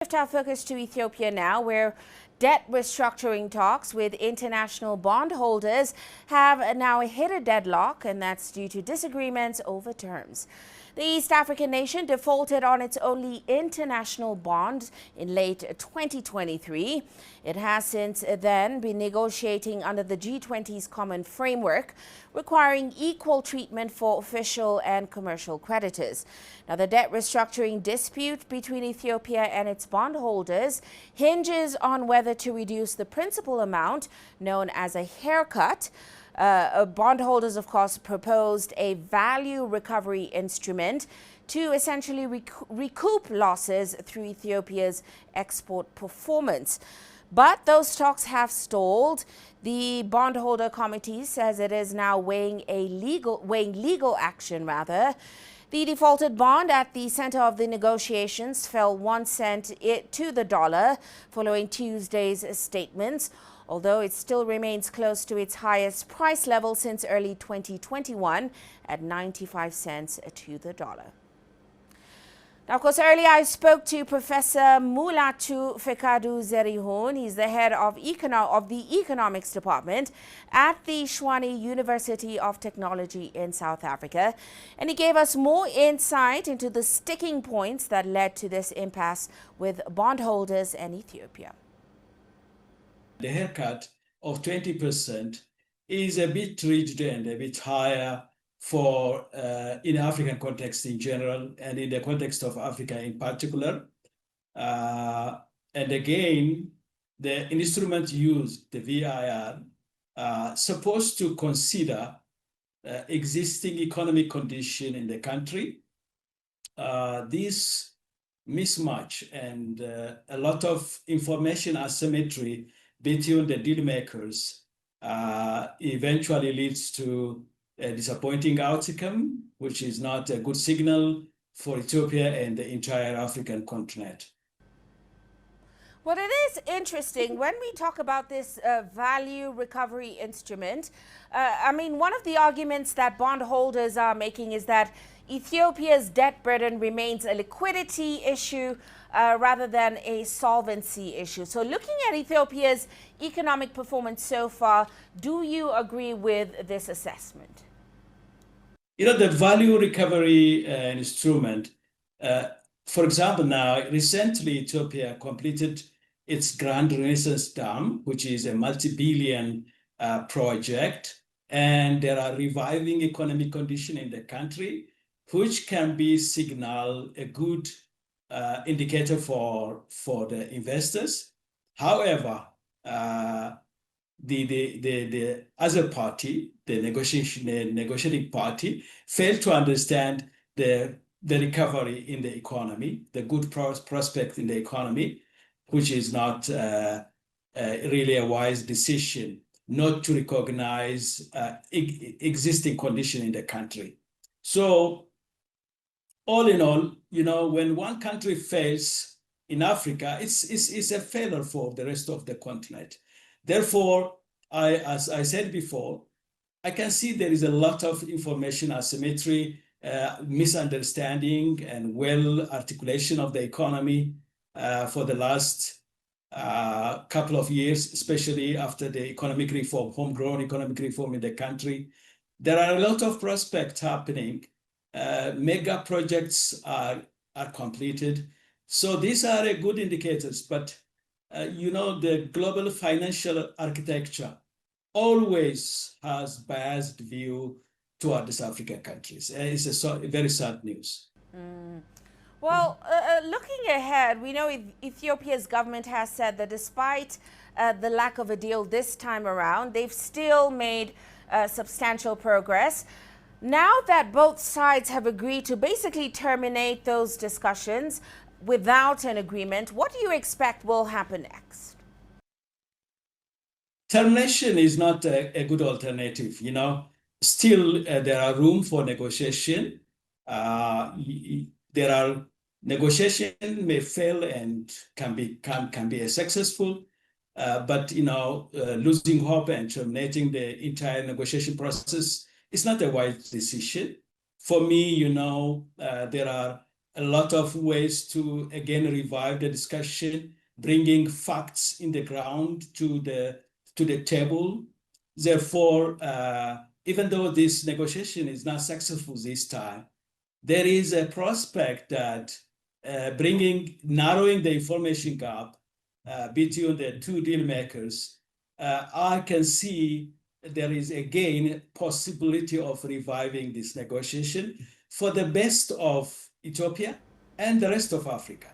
Shift our focus to Ethiopia now, where debt restructuring talks with international bondholders have now hit a deadlock, and that's due to disagreements over terms. The East African nation defaulted on its only international bond in late 2023. It has since then been negotiating under the G20's common framework, requiring equal treatment for official and commercial creditors. Now, the debt restructuring dispute between Ethiopia and its bondholders hinges on whether to reduce the principal amount, known as a haircut. Bondholders, of course, proposed a value recovery instrument to essentially recoup losses through Ethiopia's export performance. But those talks have stalled. The bondholder committee says it is now weighing legal action. The defaulted bond at the center of the negotiations fell 1 cent to the dollar following Tuesday's statements, although it still remains close to its highest price level since early 2021 at 95 cents to the dollar. Now, of course, earlier I spoke to Professor Mulatu Fekadu Zerihun. He's the head of the Economics Department at the Tshwane University of Technology in South Africa. And he gave us more insight into the sticking points that led to this impasse with bondholders and Ethiopia. The haircut of 20% is a bit rigid and a bit higher for in African context in general and in the context of Africa in particular. And again, the instrument used, the VIR, supposed to consider existing economic condition in the country. This mismatch and a lot of information asymmetry between the deal makers eventually leads to a disappointing outcome, which is not a good signal for Ethiopia and the entire African continent. Well, it is interesting when we talk about this value recovery instrument. I mean, one of the arguments that bondholders are making is that Ethiopia's debt burden remains a liquidity issue rather than a solvency issue. So looking at Ethiopia's economic performance so far, do you agree with this assessment? You know, the value recovery instrument, for example, now recently Ethiopia completed its Grand Renaissance Dam, which is a multi-billion project, and there are reviving economic condition in the country, which can be signal a good indicator for the investors. However, the other party, the negotiating party, failed to understand the recovery in the economy, the good prospect in the economy, which is not really a wise decision not to recognize existing condition in the country. So all in all, you know, when one country fails in Africa, it's a failure for the rest of the continent. Therefore, as I said before, I can see there is a lot of information asymmetry, misunderstanding, and articulation of the economy for the last couple of years, especially after the economic reform, homegrown economic reform in the country. There are a lot of prospects happening. Mega projects are completed. So these are good indicators, but you know, the global financial architecture always has biased view toward these African countries. It's a very sad news. Well, looking ahead, we know Ethiopia's government has said that despite the lack of a deal this time around, they've still made substantial progress. Now that both sides have agreed to basically terminate those discussions without an agreement, what do you expect will happen next? Termination is not a good alternative, you know. Still, there are room for negotiation. There are negotiation may fail and can be successful, but you know, losing hope and terminating the entire negotiation process is not a wise decision. For me, you know, there are a lot of ways to, again, revive the discussion, bringing facts in the ground to the table. Therefore, even though this negotiation is not successful this time, there is a prospect that narrowing the information gap between the two deal makers, I can see there is again possibility of reviving this negotiation for the best of Ethiopia and the rest of Africa.